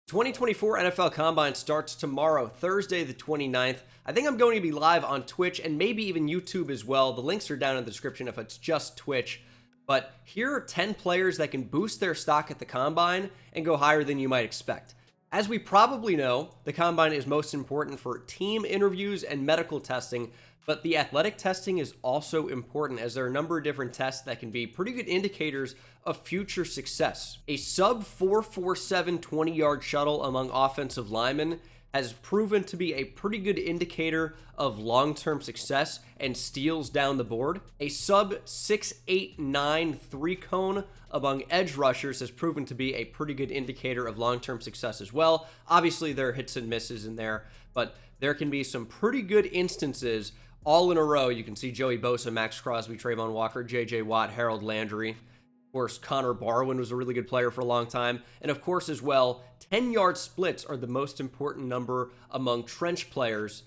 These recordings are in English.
2024 NFL Combine starts tomorrow, Thursday the 29th. I think I'm going to be live on Twitch and maybe even YouTube as well. The links are down in the description if it's just Twitch. But here are 10 players that can boost their stock at the Combine and go higher than you might expect. As we probably know, the Combine is most important for team interviews and medical testing, but the athletic testing is also important as there are a number of different tests that can be pretty good indicators of future success. A sub 4.47 20-yard shuttle among offensive linemen has proven to be a pretty good indicator of long-term success and steals down the board. A sub 6.89 3-cone among edge rushers has proven to be a pretty good indicator of long-term success as well. Obviously, there are hits and misses in there, but there can be some pretty good instances all in a row. You can see Joey Bosa, Max Crosby, Trayvon Walker, J.J. Watt, Harold Landry. Of course, Connor Barwin was a really good player for a long time. And of course, as well, 10-yard splits are the most important number among trench players.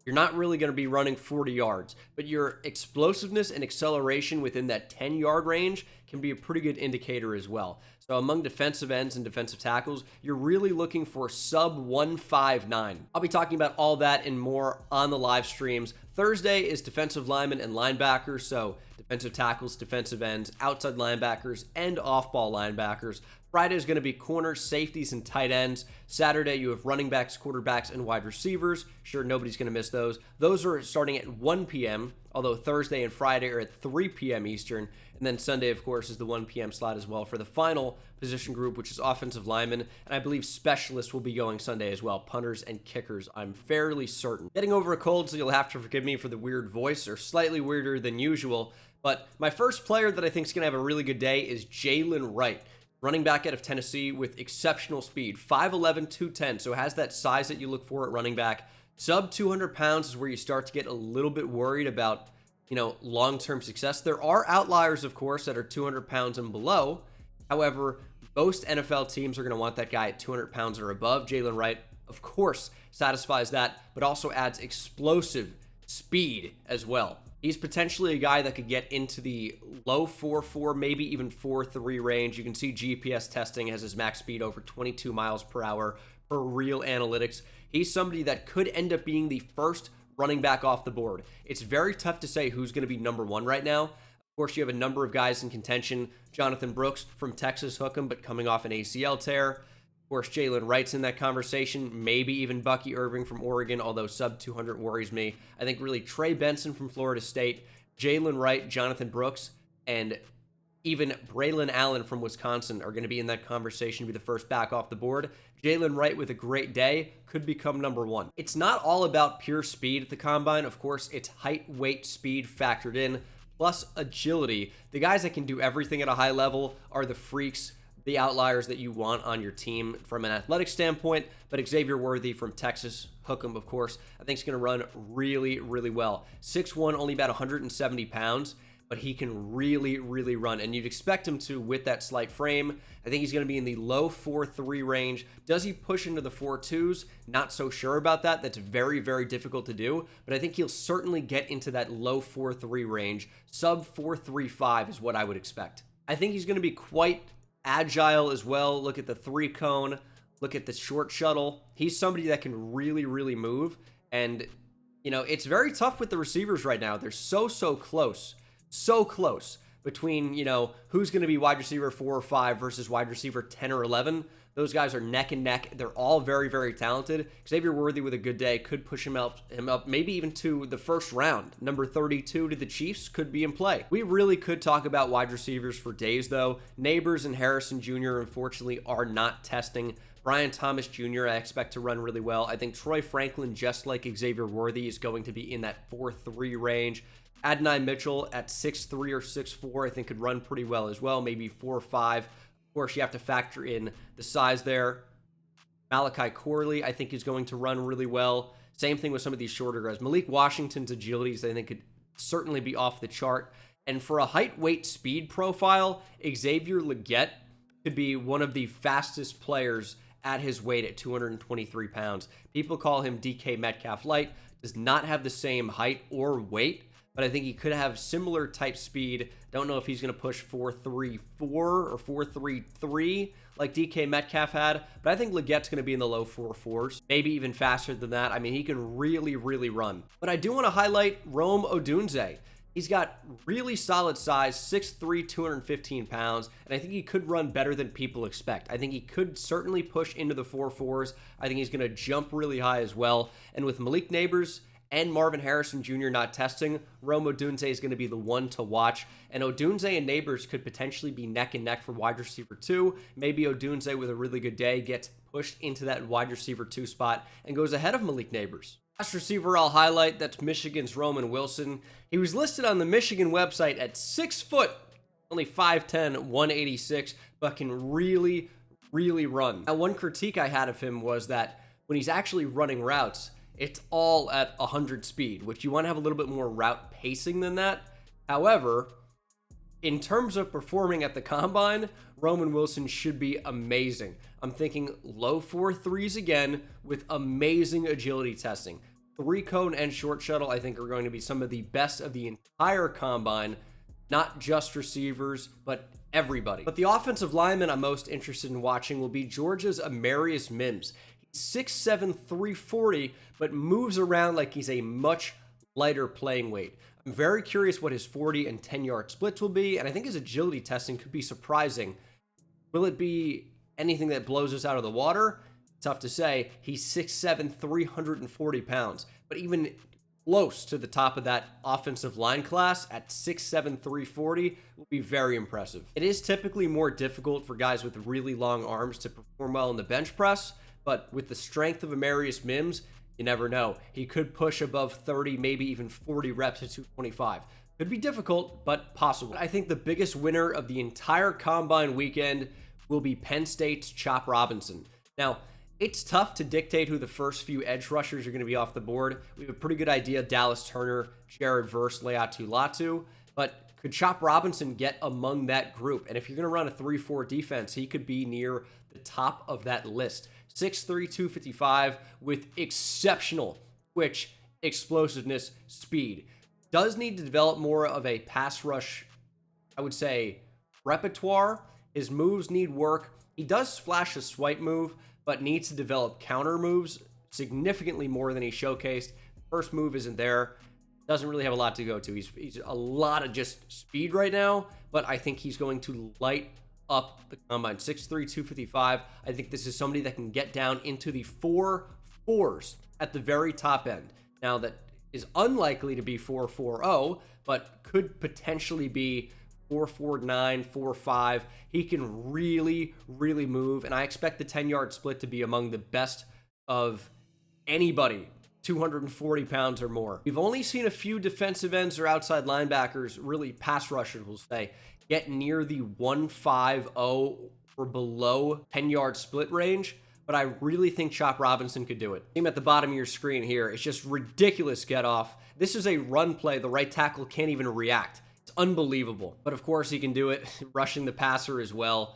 You're not really going to be running 40 yards, but your explosiveness and acceleration within that 10-yard range can be a pretty good indicator as well. So among defensive ends and defensive tackles, you're really looking for sub 159. I'll be talking about all that and more on the live streams. Thursday is defensive linemen and linebackers, so defensive tackles, defensive ends, outside linebackers, and off-ball linebackers. Friday is going to be corners, safeties, and tight ends. Saturday, you have running backs, quarterbacks, and wide receivers. Sure, nobody's going to miss those. Those are starting at 1 p.m., although Thursday and Friday are at 3 p.m. Eastern. And then Sunday, of course, is the 1 p.m. slot as well for the final position group, which is offensive linemen. And I believe specialists will be going Sunday as well, punters and kickers, I'm fairly certain. Getting over a cold, so you'll have to forgive me for the weird voice, or slightly weirder than usual. But my first player that I think is going to have a really good day is Jalen Wright, running back out of Tennessee with exceptional speed, 5'11", 210, so has that size that you look for at running back. Sub 200 pounds is where you start to get a little bit worried about, long-term success. There are outliers, of course, that are 200 pounds and below. However, most NFL teams are going to want that guy at 200 pounds or above. Jalen Wright, of course, satisfies that, but also adds explosive speed as well. He's potentially a guy that could get into the low 4.4, maybe even 4.3 range. You can see GPS testing has his max speed over 22 miles per hour for real analytics. He's somebody that could end up being the first running back off the board. It's very tough to say who's going to be number one right now. Of course, you have a number of guys in contention. Jonathan Brooks from Texas, hook him, but coming off an ACL tear. Of course, Jalen Wright's in that conversation, maybe even Bucky Irving from Oregon, although sub 200 worries me. I think really Trey Benson from Florida State, Jalen Wright, Jonathan Brooks, and even Braylon Allen from Wisconsin are going to be in that conversation to be the first back off the board. Jalen Wright with a great day could become number one. It's not all about pure speed at the Combine. Of course, it's height, weight, speed factored in, plus agility. The guys that can do everything at a high level are the freaks, the outliers that you want on your team from an athletic standpoint. But Xavier Worthy from Texas, hook him, of course, I think he's going to run really, really well. 6'1", only about 170 pounds, but he can really, really run. And you'd expect him to with that slight frame. I think he's going to be in the low 4.3 range. Does he push into the 4.2s? Not so sure about that. That's very, very difficult to do. But I think he'll certainly get into that low 4.3 range. Sub 4.35 is what I would expect. I think he's going to be quite agile as well. Look at the 3-cone. Look at the short shuttle. He's somebody that can really, really move. And, it's very tough with the receivers right now. They're so close. So close between, who's going to be wide receiver 4 or 5 versus wide receiver 10 or 11. Those guys are neck and neck. They're all very, very talented. Xavier Worthy with a good day could push him up maybe even to the first round. Number 32 to the Chiefs could be in play. We really could talk about wide receivers for days, though. Neighbors and Harrison Jr., unfortunately, are not testing. Brian Thomas Jr., I expect to run really well. I think Troy Franklin, just like Xavier Worthy, is going to be in that 4.3 range. Adonai Mitchell at 6'3 or 6'4, I think could run pretty well as well, maybe 4'5. Of course, you have to factor in the size there. Malachi Corley, I think, is going to run really well. Same thing with some of these shorter guys. Malik Washington's agilities, I think, could certainly be off the chart. And for a height, weight, speed profile, Xavier Legette could be one of the fastest players at his weight at 223 pounds. People call him DK Metcalf Light. Does not have the same height or weight, but I think he could have similar type speed. Don't know if he's going to push 4.34 or 4.33 like DK Metcalf had, but I think Legette's going to be in the low 4.4s, maybe even faster than that. I mean, he can really, really run. But I do want to highlight Rome Odunze. He's got really solid size, 6'3", 215 pounds, and I think he could run better than people expect. I think he could certainly push into the 4.4s. I think he's going to jump really high as well. And with Malik Neighbors and Marvin Harrison Jr. not testing, Rome Odunze is going to be the one to watch. And Odunze and Neighbors could potentially be neck and neck for wide receiver 2. Maybe Odunze with a really good day gets pushed into that wide receiver 2 spot and goes ahead of Malik Neighbors. Last receiver I'll highlight, that's Michigan's Roman Wilson. He was listed on the Michigan website at 6 foot, only 5'10", 186, but can really, really run. Now, one critique I had of him was that when he's actually running routes, it's all at 100 speed, which you want to have a little bit more route pacing than that. However, in terms of performing at the combine, Roman Wilson should be amazing. I'm thinking low 4.3s again with amazing agility testing. 3-cone and short shuttle, I think, are going to be some of the best of the entire combine, not just receivers, but everybody. But the offensive lineman I'm most interested in watching will be Georgia's Amarius Mims. He's 6'7", 340, but moves around like he's a much lighter playing weight. I'm very curious what his 40 and 10-yard splits will be, and I think his agility testing could be surprising. Will it be anything that blows us out of the water? Tough to say. He's 6'7", 340 pounds, but even close to the top of that offensive line class at 6'7", 340 will be very impressive. It is typically more difficult for guys with really long arms to perform well in the bench press, but with the strength of Amarius Mims, you never know. He could push above 30, maybe even 40 reps at 225. Could be difficult, but possible. I think the biggest winner of the entire combine weekend will be Penn State's Chop Robinson. Now, it's tough to dictate who the first few edge rushers are going to be off the board. We have a pretty good idea: Dallas Turner, Jared Verse, Leatu Latu. But could Chop Robinson get among that group? And if you're going to run a 3-4 defense, he could be near the top of that list. 6'3", 255 with exceptional twitch, explosiveness, speed. Does need to develop more of a pass rush, I would say, repertoire. His moves need work. He does flash a swipe move, but needs to develop counter moves significantly more than he showcased. First move isn't there. Doesn't really have a lot to go to. He's a lot of just speed right now, but I think he's going to light up the combine. 6'3", 255. I think this is somebody that can get down into the 4.4s at the very top end. Now, that is unlikely to be 4.40, but could potentially be 4.49, 4.5. He can really, really move, and I expect the 10-yard split to be among the best of anybody 240 pounds or more. We've only seen a few defensive ends or outside linebackers, really pass rushers, we'll say, get near the 1.50 or below 10-yard split range, but I really think Chop Robinson could do it. Him at the bottom of your screen here, it's just ridiculous get off. This is a run play. The right tackle can't even react. It's unbelievable. But of course he can do it, rushing the passer as well.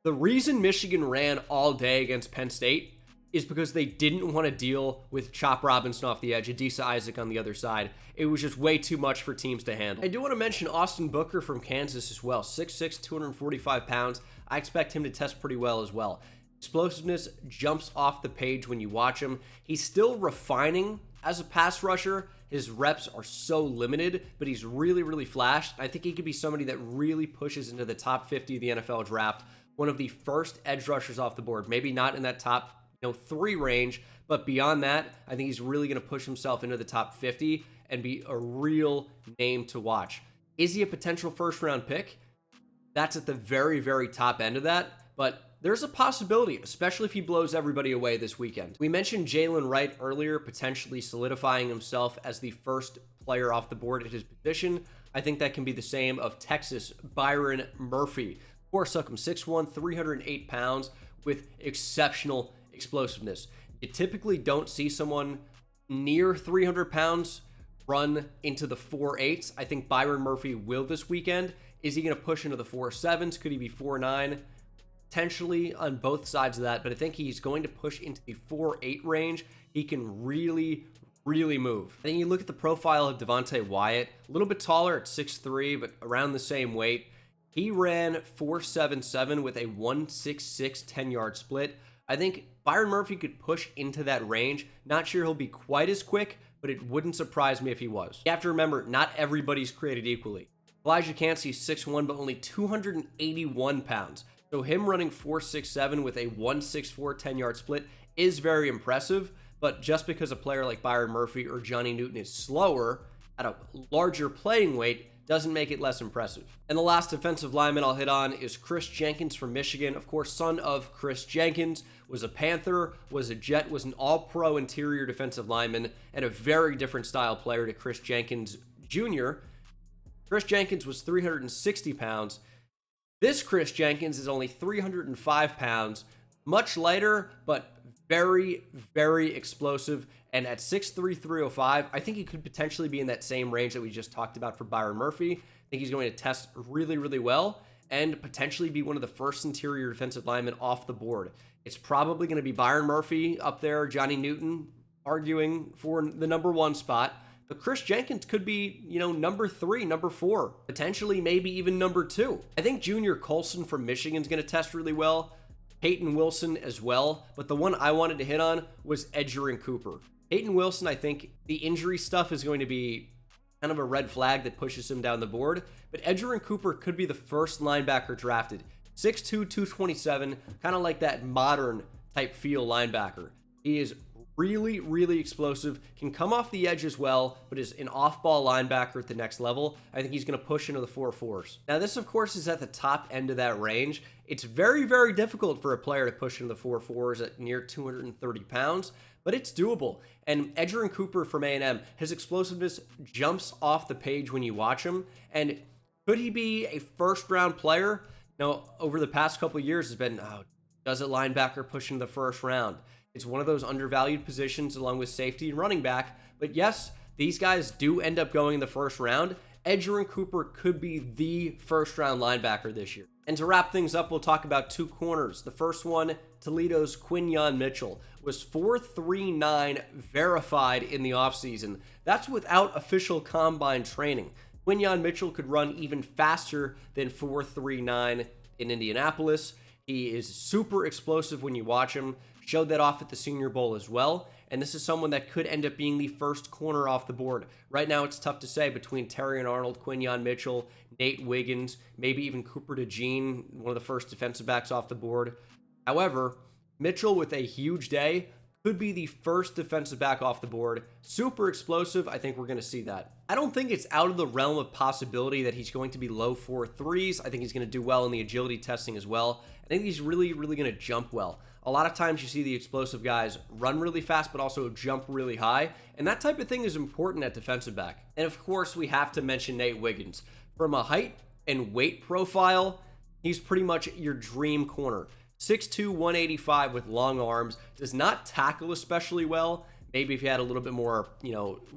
The reason Michigan ran all day against Penn State is because they didn't want to deal with Chop Robinson off the edge, Adisa Isaac on the other side. It was just way too much for teams to handle. I do want to mention Austin Booker from Kansas as well. 6'6", 245 pounds. I expect him to test pretty well as well. Explosiveness jumps off the page when you watch him. He's still refining as a pass rusher. His reps are so limited, but he's really, really flashed. I think he could be somebody that really pushes into the top 50 of the NFL draft. One of the first edge rushers off the board. Maybe not in that top 3 range, but beyond that, I think he's really going to push himself into the top 50 and be a real name to watch. Is he a potential first-round pick? That's at the very, very top end of that, but there's a possibility, especially if he blows everybody away this weekend. We mentioned Jalen Wright earlier, potentially solidifying himself as the first player off the board at his position. I think that can be the same of Texas' Byron Murphy. Of course, him 6'1", 308 pounds with exceptional explosiveness. You typically don't see someone near 300 pounds run into the 4.8s. I think Byron Murphy will this weekend. Is he going to push into the 4.7s? Could he be 4.9? Potentially on both sides of that, but I think he's going to push into the 4.8 range. He can really, really move. Then you look at the profile of Devontae Wyatt, a little bit taller at 6'3", but around the same weight. He ran 4.77 with a 1.66 10-yard split. I think Byron Murphy could push into that range. Not sure he'll be quite as quick, but it wouldn't surprise me if he was. You have to remember, not everybody's created equally. Elijah Cansey's 6'1", but only 281 pounds. So him running 4.67 with a 1.64 10-yard split is very impressive, but just because a player like Byron Murphy or Johnny Newton is slower at a larger playing weight doesn't make it less impressive. And the last defensive lineman I'll hit on is Chris Jenkins from Michigan. Of course, son of Chris Jenkins, was a Panther, was a Jet, was an all-pro interior defensive lineman, and a very different style player to Chris Jenkins Jr. Chris Jenkins was 360 pounds. This Chris Jenkins is only 305 pounds, much lighter, but very, very explosive. And at 6'3", 305, I think he could potentially be in that same range that we just talked about for Byron Murphy. I think he's going to test really, really well and potentially be one of the first interior defensive linemen off the board. It's probably going to be Byron Murphy up there, Johnny Newton arguing for the #1 spot. But Chris Jenkins could be, number 3, number 4, potentially maybe even number 2. I think Junior Colson from Michigan is going to test really well. Peyton Wilson as well. But the one I wanted to hit on was Edgerrin Cooper. Peyton Wilson, I think the injury stuff is going to be kind of a red flag that pushes him down the board. But Edgerrin Cooper could be the first linebacker drafted. 6'2", 227, kind of like that modern type feel linebacker. He is really, really explosive, can come off the edge as well, but is an off-ball linebacker at the next level. I think he's going to push into the 4.4s. Now, this, of course, is at the top end of that range. It's very, very difficult for a player to push into the 4.4s at near 230 pounds, but it's doable. And Edgerrin Cooper from A&M, his explosiveness jumps off the page when you watch him. And could he be a first-round player? Now, over the past couple of years, has been, does a linebacker push into the first round? It's one of those undervalued positions along with safety and running back. But yes, these guys do end up going in the first round. Edgerrin Cooper could be the first-round linebacker this year. And to wrap things up, we'll talk about 2 corners. The first one, Toledo's Quinyon Mitchell, was 4.39 verified in the offseason. That's without official combine training. Quinyon Mitchell could run even faster than 4.39 in Indianapolis. He is super explosive when you watch him. Showed that off at the Senior Bowl as well. And this is someone that could end up being the first corner off the board. Right now, it's tough to say between Terrion Arnold, Quinyon Mitchell, Nate Wiggins, maybe even Cooper DeJean, one of the first defensive backs off the board. However, Mitchell with a huge day could be the first defensive back off the board. Super explosive. I think we're going to see that. I don't think it's out of the realm of possibility that he's going to be low 4.3s. I think he's going to do well in the agility testing as well. I think he's really, really going to jump well. A lot of times you see the explosive guys run really fast, but also jump really high. And that type of thing is important at defensive back. And of course, we have to mention Nate Wiggins. From a height and weight profile, he's pretty much your dream corner. 6'2", 185 with long arms. Does not tackle especially well. Maybe if he had a little bit more,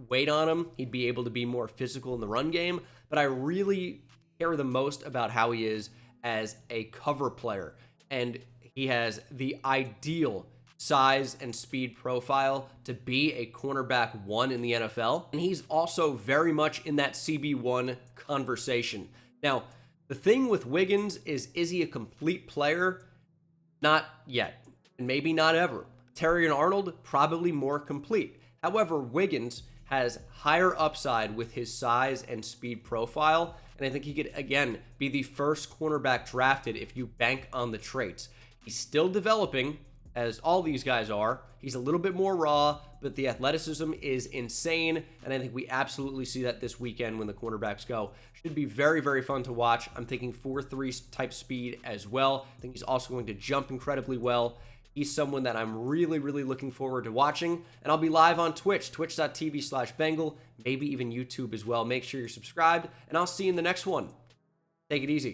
weight on him, he'd be able to be more physical in the run game. But I really care the most about how he is as a cover player. And he has the ideal size and speed profile to be a cornerback 1 in the NFL. And he's also very much in that CB1 conversation. Now, the thing with Wiggins is he a complete player? Not yet, and maybe not ever. Terrion Arnold, probably more complete. However, Wiggins has higher upside with his size and speed profile, and I think he could, again, be the first cornerback drafted if you bank on the traits. He's still developing, as all these guys are. He's a little bit more raw, but the athleticism is insane, and I think we absolutely see that this weekend when the cornerbacks go. Should be very, very fun to watch. I'm thinking 4.3 type speed as well. I think he's also going to jump incredibly well. He's someone that I'm really, really looking forward to watching, and I'll be live on Twitch, twitch.tv/Bengal, maybe even YouTube as well. Make sure you're subscribed, and I'll see you in the next one. Take it easy.